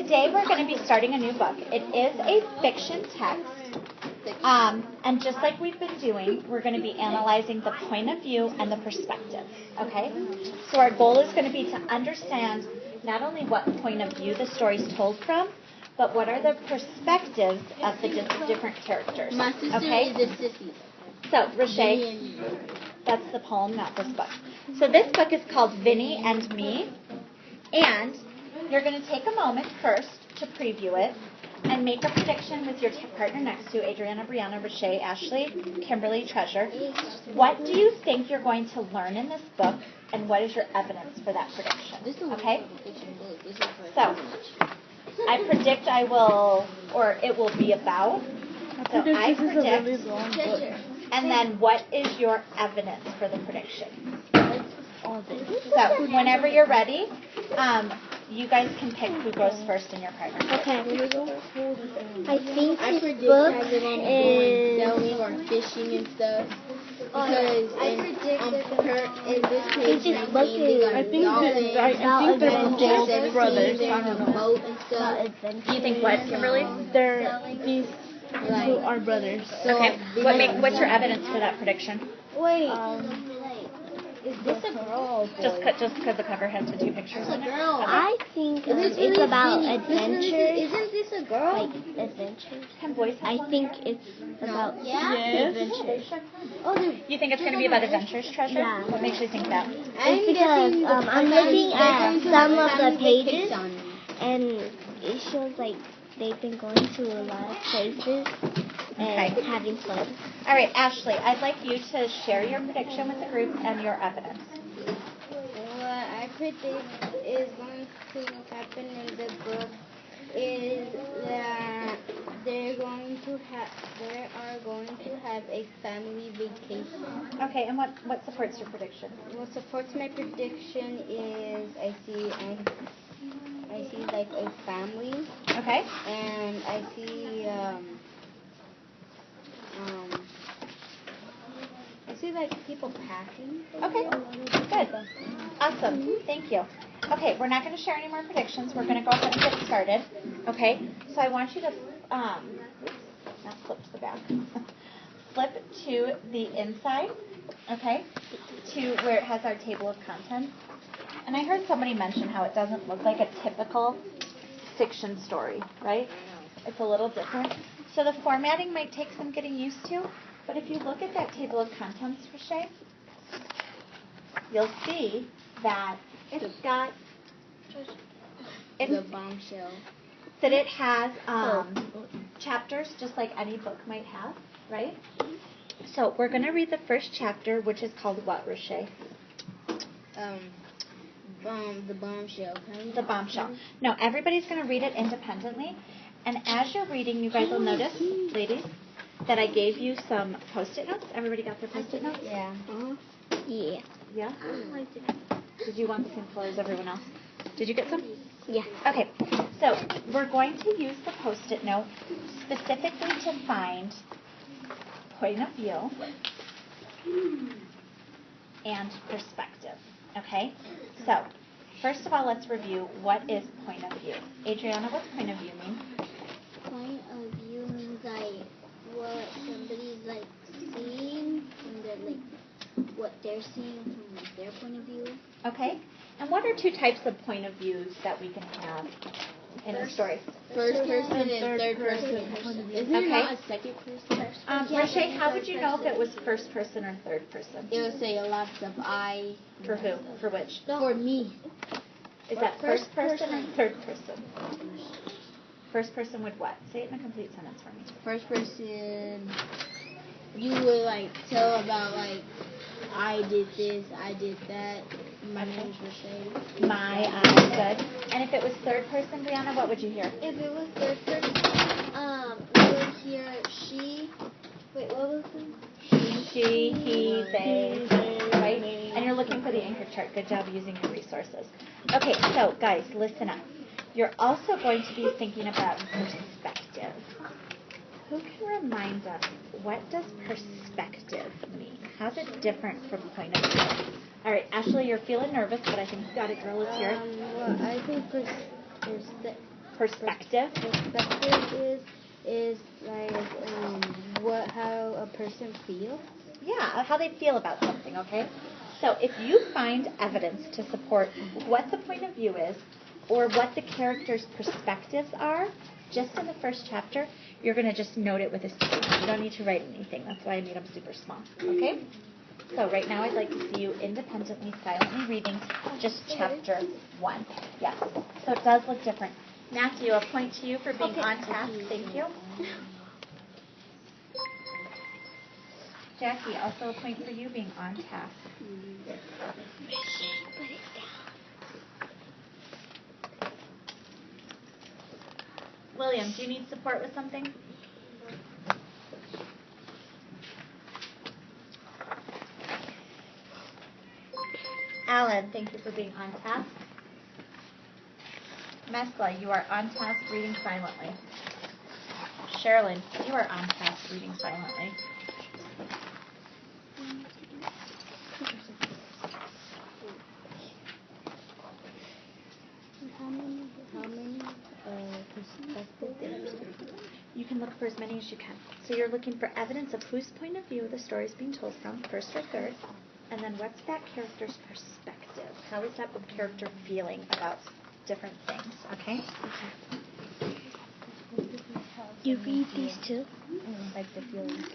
today we're going to be starting a new book. It is a fiction text. And just like we've been doing, we're going to be analyzing the point of view and the perspective. Okay? So our goal is going to be to understand not only what point of view the story's told from, but what are the perspectives of the different characters. My sister okay? is a sissy. So, Rashay, that's the poem, not this book. So this book is called Vinny and Me, and you're going to take a moment first to preview it and make a prediction with your partner next to Adriana, Brianna, Rashay, Ashley, Kimberly, Treasure. What do you think you're going to learn in this book, and what is your evidence for that prediction? Okay? So, I predict I will, or it will be about. So I predict. And then what is your evidence for the prediction? So whenever you're ready, you guys can pick who goes first in your partner. Okay. I think this book book is is... sailing or fishing and stuff. Because in this page, this book is... I think they're both brothers. I don't know. Boat and stuff. Do you think what, Kimberly? These two are brothers. So Okay. What's your evidence for that prediction? Wait. Is this a girl? Just because the cover has the two pictures in it. I think it's about adventures. Isn't this a girl? Like adventures. Can boys have I think it's about adventures. You think it's going to be about adventures, Treasure? Yeah. What makes you think that? It's because I'm looking at some of the pages, and it shows like they've been going to a lot of places and having fun. All right, Ashley, I'd like you to share your prediction with the group and your evidence. What I predict is going to happen in the book is that they are going to have a family vacation. Okay, and what supports your prediction? What supports my prediction is I see like a family. Okay. And I see like people packing. Okay, good. Awesome. Thank you. Okay, we're not going to share any more predictions. We're going to go ahead and get started. Okay, so I want you to, not flip to the back, flip to the inside, okay, to where it has our table of contents. And I heard somebody mention how it doesn't look like a typical fiction story, right? It's a little different. So the formatting might take some getting used to, but if you look at that table of contents, Rashay, you'll see that it's got The bombshell. that it has chapters just like any book might have, right? So we're going to read the first chapter, which is called what, Rashay? The bombshell. The bombshell. No, everybody's going to read it independently. And as you're reading, you guys will notice, ladies, that I gave you some Post-it notes. Everybody got their Post-it notes? Yeah. Yeah. Yeah? Did you want the same color as everyone else? Did you get some? Yeah. Okay. So we're going to use the Post-it note specifically to find point of view and perspective. Okay? So, first of all, let's review what is point of view. Adriana, what's point of view mean? Point of view means like what somebody's like seeing, and then like what they're seeing from like, their point of view. Okay? And what are two types of point of views that we can have in a story? First person and third person. Isn't there not a second person? Rashay, how would you know if it was first person or third person? It would say lots of I. For who? For which? For me. Is that first person or third person? First person would what? Say it in a complete sentence for me. First person, you would like tell about like I did this, I did that. My name is Rashay. My, good. And if it was third person, Brianna, what would you hear? If it was third person, you would hear she. Wait, what was it? She, he, they, right? And you're looking for the anchor chart. Good job using your resources. Okay, so guys, listen up. You're also going to be thinking about perspective. Who can remind us, what does perspective mean? How's it different from point of view? All right, Ashley, you're feeling nervous, but I think you got it, girl. Let's hear it. Well, I think perspective. Perspective is like how a person feels. Yeah, how they feel about something, okay? So if you find evidence to support what the point of view is or what the character's perspectives are, just in the first chapter, you're going to just note it with a sticky. You don't need to write anything. That's why I made them super small, okay? So right now I'd like to see you independently, silently reading just chapter 1. Yes. So it does look different. Matthew, a point to you for being on task. Thank you. Jackie, also a point for you being on task. William, do you need support with something? Alan, thank you for being on task. Mesla, you are on task reading silently. Sherilyn, you are on task reading silently. How many perspectives? You can look for as many as you can. So you're looking for evidence of whose point of view the story is being told from, first or third, and then what's that character's perspective? How is that character feeling about different things, okay? You read these too? Like the feelings.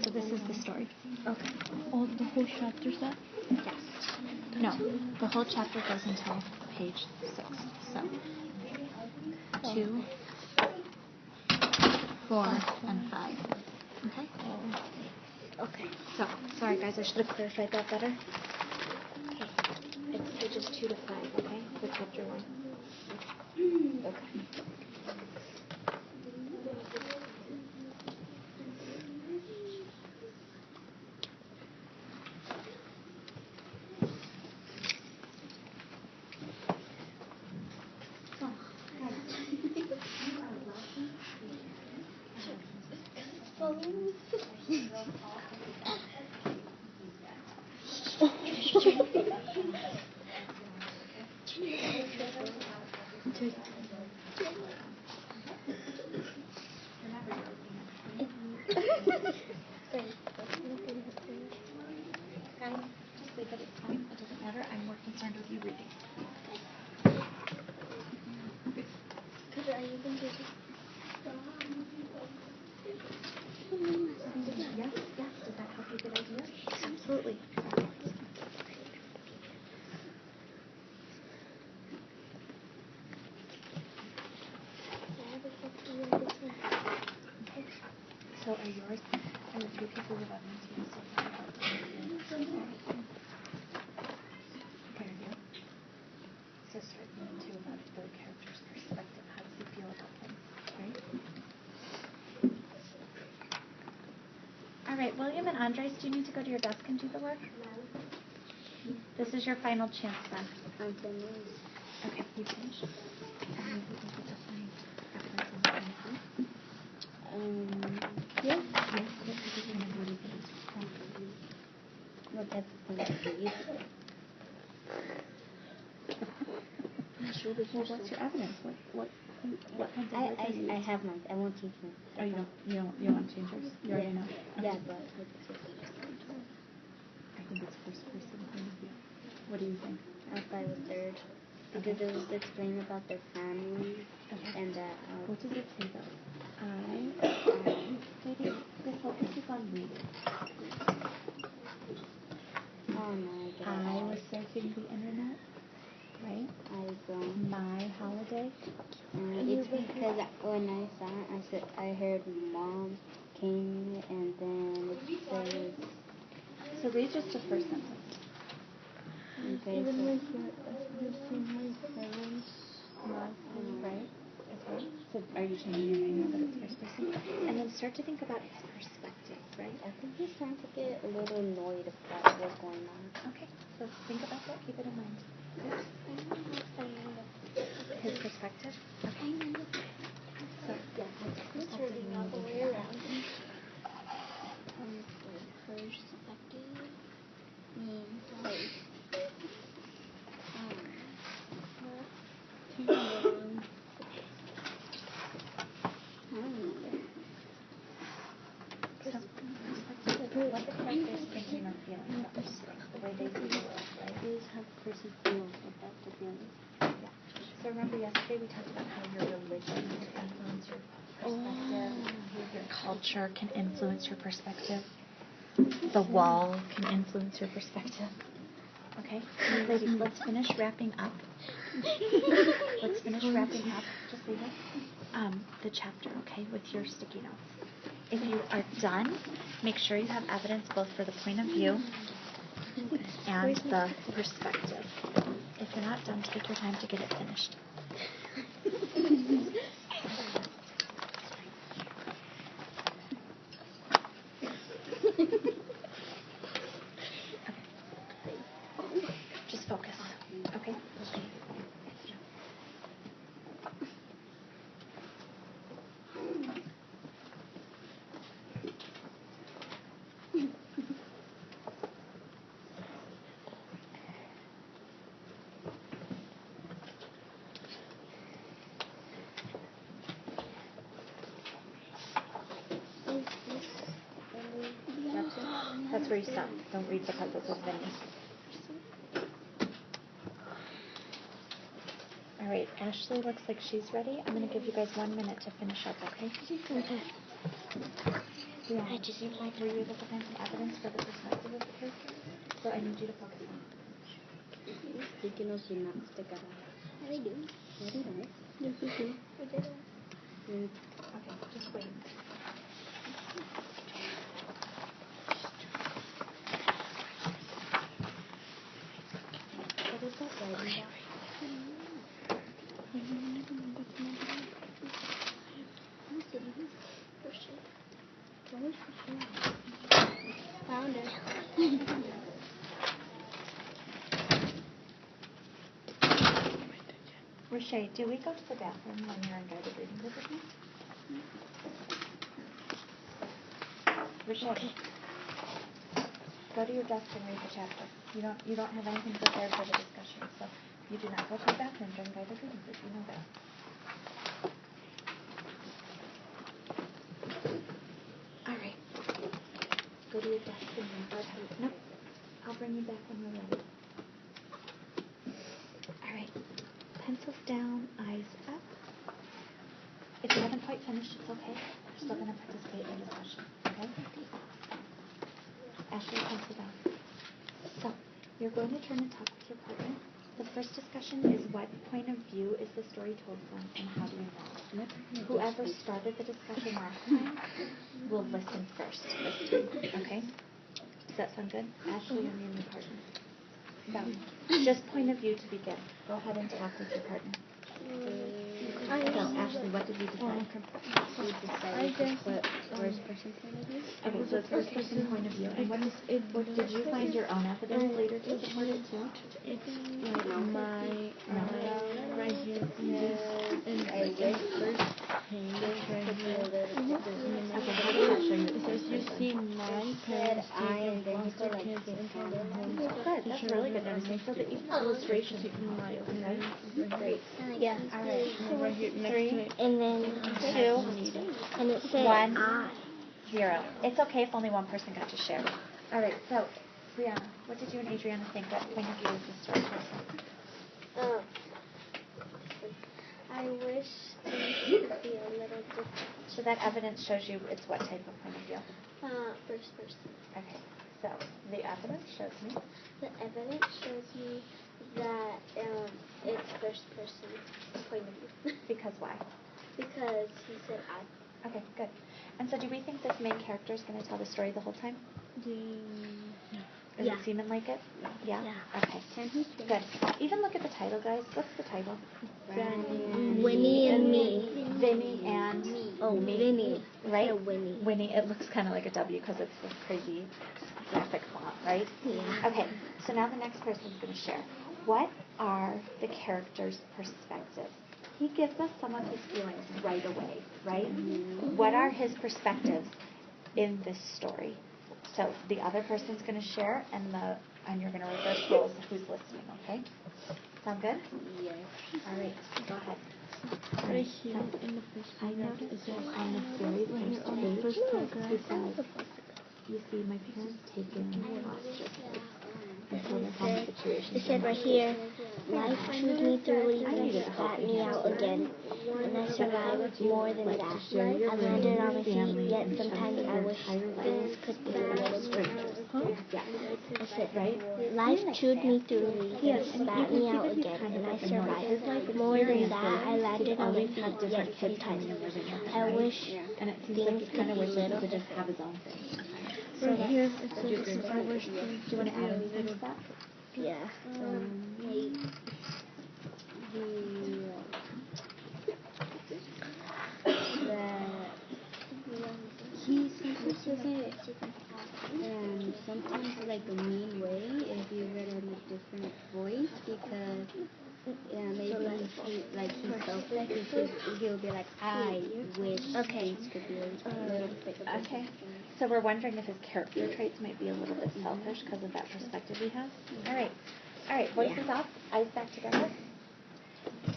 So this is the story. Okay. Oh, the whole chapter's that? Yes. No, the whole chapter goes until page 6. So 2, 4, and 5. Okay? Okay. So, sorry guys, I should have clarified that better. Okay. It's pages 2 to 5, okay? For chapter 1. Okay. Guys, just leave it. It's fine. It doesn't matter. I'm more concerned with you reading. Yes, yes. Does that help you get ideas? Absolutely. Okay. So are yours and the 3 pieces of evidence you still talk about? Point of view. So start with 2 about the character's perspective. How does he feel about things? Right? All right, William and Andres, do you need to go to your desk and do the work? This is your final chance then. I'm finished. Okay, you finished? And you think you just find evidence in the point of view? Yes. Yes, yes, you can what do you think is wrong? What type of point of view? Well, what's your evidence? What kinds of words are you I have mine. I won't teach mine. Oh, you don't want to change yours? You already know? Okay. Yeah, but I think it's first person point of view. What do you think? I'll try with third. Because it was explaining about their family and that. What does it say though? Maybe the focus is on reading. Oh my God. I was surfing the internet, right? My holiday. It's because when I saw it, I heard mom came and then it says. So read just the first sentence. Okay, Even so, like this in my parents' life. Right? Okay. So are you changing your mind now that it's first person? And then start to think about his perspective, right? I think he's starting to get a little annoyed about what's going on. Okay. So think about that. Keep it in mind. His perspective. Okay. So yeah, his perspective means all the way around. Perspective means like what the character's thinking or feeling first, the way they see the world, right? Is how the person feels about the feelings. Yeah. So remember yesterday we talked about how your religion can influence your perspective, your culture can influence your perspective, the wall can influence your perspective. Okay? Ladies, let's finish wrapping up. Let's finish wrapping up. Just leave it. The chapter, okay, with your sticky notes. If you are done, make sure you have evidence both for the point of view and the perspective. If you're not done, take your time to get it finished. Okay. Just focus. Okay? That's where you stop. Don't read the part that says Vinny. All right, Ashley looks like she's ready. I'm going to give you guys 1 minute to finish up, okay? Okay. Yeah. Were you able to find some evidence for the perspective of the character? So I need you to focus on it. Sticky notes do not stick out. I do. Yes, you don't. Yes, you do. I did. Okay, just wait. What is that writing about? Found it. Rashay, do we go to the bathroom when you're in guided reading group with me? Rashay, go to your desk and read the chapter. You don't have anything prepared for the discussion, so you do not go to the bathroom during guided reading group. You know that. All right. Go to your desk and read. No, I'll bring you back when we're ready. All right. Pencils down, eyes up. If you haven't quite finished, it's okay. You're still going to participate in the discussion, okay? Ashley, pencil down. So, you're going to turn and talk with your partner. The first discussion is what point of view is the story told from and how do you know? Whoever started the discussion last time will listen first this time, okay? Does that sound good? Ashley, you're your new partner. So, just point of view to begin. Go ahead and talk with your partner. So, Ashley, what did we decide? We decided to put first person point of view. Okay, so it's first person point of view. And what did you find your own evidence later to support it too? It's like my right here in this and I guess first page right here. Okay, how does that show you? It says you see my parents take their foster kids into their homes. Good, that's really good noticing. So that even illustrations My okay? Great. Yeah. All right. right here next 3, to it. And then 2, and it said 1, I. 0. It's okay if only one person got to share. All right, so, Brianna, what did you and Adriana think? What point of view is the story person? I wish things could be a little different. So that evidence shows you it's what type of point of view? First person. Okay, so the evidence shows me. The evidence shows me that it's first person point of view. Because why? Because he said I. Okay, good. And so do we think this main character is going to tell the story the whole time? Is Yeah. it seeming like it? Yeah? Yeah. Okay. Good. Even look at the title, guys. What's the title? Winnie and me. Vinny and Oh, me. Vinny. Right? Yeah, Winnie. Winnie. It looks kind of like a W because it's this crazy graphic font, right? Yeah. Okay. So now the next person is going to share. What are the characters' perspectives? He gives us some of his feelings right away, right? Mm-hmm. What are his perspectives in this story? So the other person's going to share, and you're going to reverse roles of who's listening. Okay? Sound good? Yes. All right. Go ahead. Right here in the first I paragraph, noticed it says on the very right here first on the page, first paragraph. he says, You see, my parents take in foster kids. It said right here, life chewed me thoroughly and spat me out again. And I survived more than that. I landed on my feet, yet sometimes I wish things could be a little different. I said, right? Life chewed me thoroughly and spat me out again. And I survived more than that. I landed on my feet, yet sometimes I wish things could be a little different. Right here, it says, I wish things Do you want to could be add a anything little to that? Yeah. He sometimes says it sometimes like a mean way if you read it in a different voice because maybe he's selfish. He'll be like, I wish things could be a little bit different. Okay. So we're wondering if his character traits might be a little bit selfish because of that perspective he has. All right. Voices off. Eyes back together.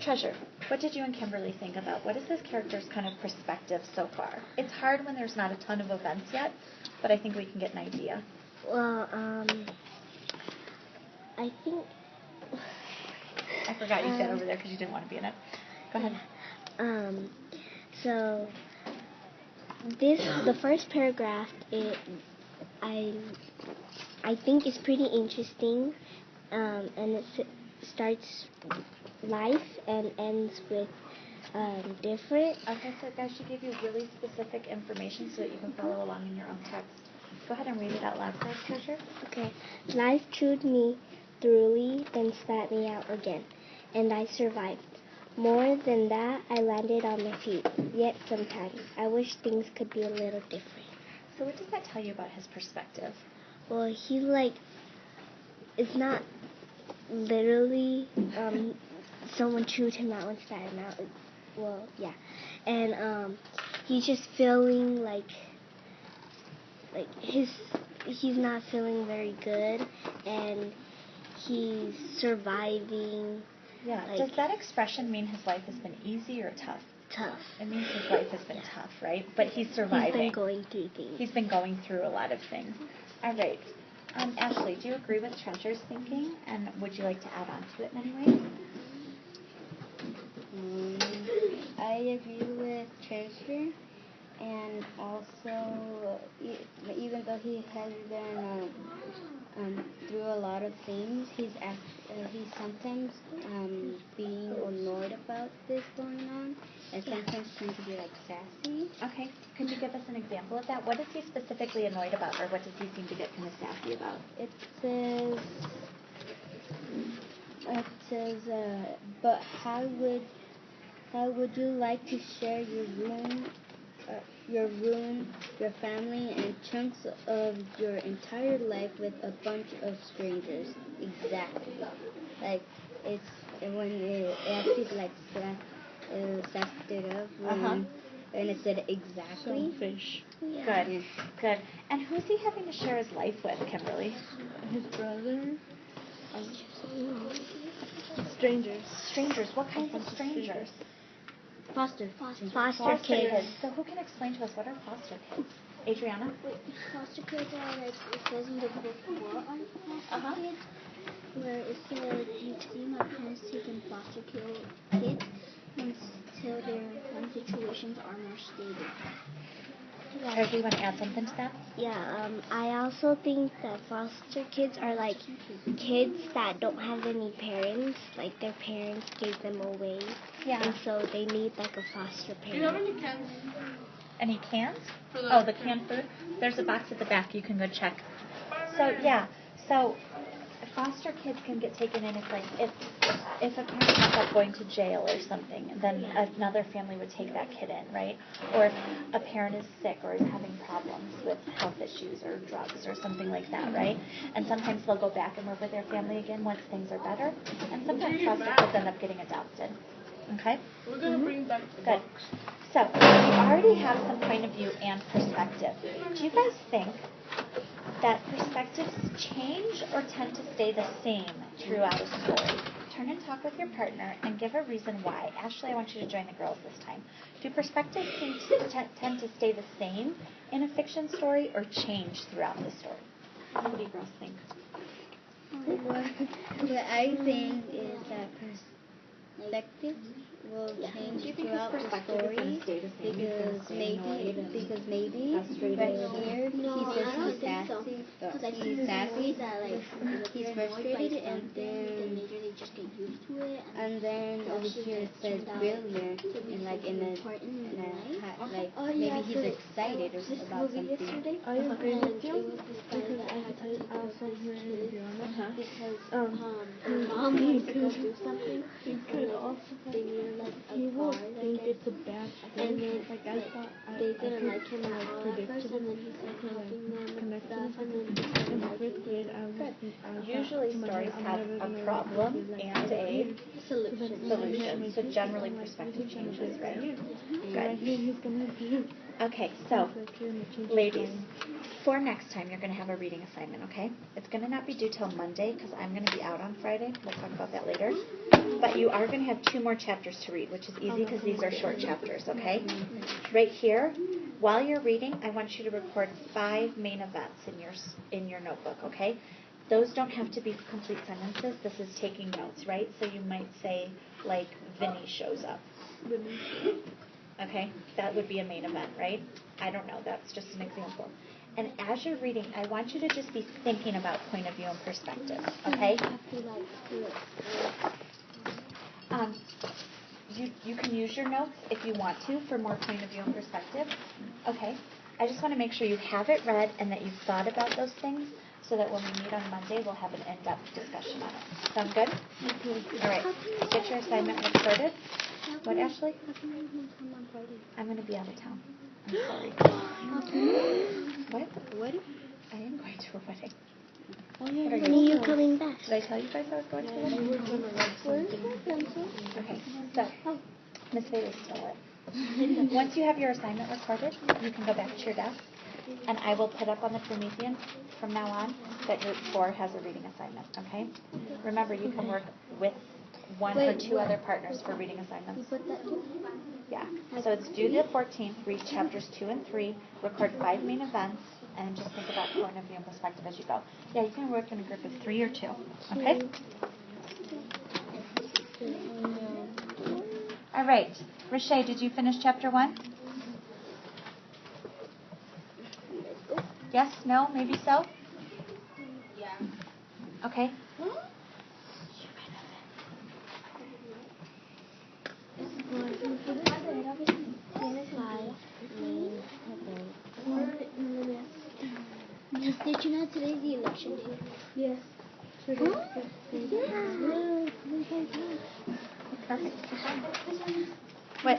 Treasure. What did you and Kimberly think about? What is this character's kind of perspective so far? It's hard when there's not a ton of events yet, but I think we can get an idea. Well, I think... I forgot you said over there because you didn't want to be in it. Go ahead. So, the first paragraph, I think is pretty interesting, and it starts life and ends with different. Okay, so guys, she gave you really specific information so that you can follow along in your own text. Go ahead and read it out loud for us, Treasure. Okay. Life chewed me thoroughly, then spat me out again, and I survived. More than that, I landed on my feet. Yet sometimes, I wish things could be a little different. So what does that tell you about his perspective? Well, he's like, it's not literally, someone chewed him out and spat him out. Well, yeah. And, he's just feeling like he's not feeling very good, and he's surviving. Yeah. Does that expression mean his life has been easy or tough? Tough. It means his life has been tough, right? But he's surviving. He's been going through things. He's been going through a lot of things. All right. Ashley, do you agree with Treasure's thinking, and would you like to add on to it in any way? I agree with Treasure, and also, even though he has been through a lot of things, he's sometimes being annoyed about this going on, and sometimes trying to be like sassy. Okay. Could you give us an example of that? What is he specifically annoyed about, or what does he seem to get kind of sassy about? It says, but how would you like to share your room, your family, and chunks of your entire life with a bunch of strangers? Exactly. Like, it's when it actually like sassed it up when it said exactly. Selfish. Yeah. Good. And who's he having to share his life with, Kimberly? His brother. Strangers. Strangers. What kinds of strangers? Foster kids. So who can explain to us what are foster kids? Adriana? Foster kids are like, it says in the book War on Foster Kids, where it says, you see my parents taking foster kids until their home situations are more stable. Treasure, you want to add something to that? Yeah, I also think that foster kids are like kids that don't have any parents, like their parents gave them away. Yeah. And so they need like a foster parent. Do you have any cans? Any cans? For The canned food? There's a box at the back. You can go check. So foster kids can get taken in if a parent ends up going to jail or something, then another family would take that kid in, right? Or if a parent is sick or is having problems with health issues or drugs or something like that, right? And sometimes they'll go back and live with their family again once things are better. And sometimes foster kids end up getting adopted. Okay? We're going to bring back the Good. box. So, we already have some point of view and perspective. Do you guys think that perspectives change or tend to stay the same throughout a story? turn and talk with your partner and give a reason why. Ashley, I want you to join the girls this time. Do perspectives tend to stay the same in a fiction story or change throughout the story? What do you girls think? What I think is that perspective will change throughout the story because maybe right here he says he's sassy, he's frustrated, and then over here it says brilliant, and like maybe he's excited about something. I agree with you because I also hear an interview on it. Because he could also he will think it's a bad thing. Like I thought they didn't like him at all at first, and then he started helping them with stuff, and then in the fifth grade, Usually stories have a problem and a solution. So generally perspective changes, right? Good. Okay, so ladies, for next time you're going to have a reading assignment, okay? It's going to not be due till Monday because I'm going to be out on Friday. We'll talk about that later. But you are going to have 2 more chapters to read, which is easy because these are short chapters, okay? Right here, while you're reading, I want you to record 5 main events in your notebook, okay? Those don't have to be complete sentences. This is taking notes, right? So you might say, like, Vinny shows up. Okay? That would be a main event, right? I don't know. That's just an example. And as you're reading, I want you to just be thinking about point of view and perspective, okay? You can use your notes if you want to for more point of view and perspective. Okay. I just want to make sure you have it read and that you've thought about those things so that when we meet on Monday, we'll have an in-depth discussion on it. Sound good? All right. Get your assignment recorded. What, Ashley? I'm going to be out of town. I'm sorry. What? What? I am going to a wedding. When are you coming back? Did I tell you guys I was going to a wedding? Okay. So, Miss Bailey stole it. Once you have your assignment recorded, you can go back to your desk, and I will put up on the Promethean from now on that Group 4 has a reading assignment, okay? Remember, you can work with 1 or 2 other partners for reading assignments. Yeah. So it's due the 14th. Read chapters 2 and 3, record 5 main events, and just think about point of view and perspective as you go. Yeah, you can work in a group of 3 or 2, okay? All right. Rashay, did you finish chapter 1? Yes? No? Maybe so? Yeah. Okay. Did you know today's the election day? Yes. Perfect. What?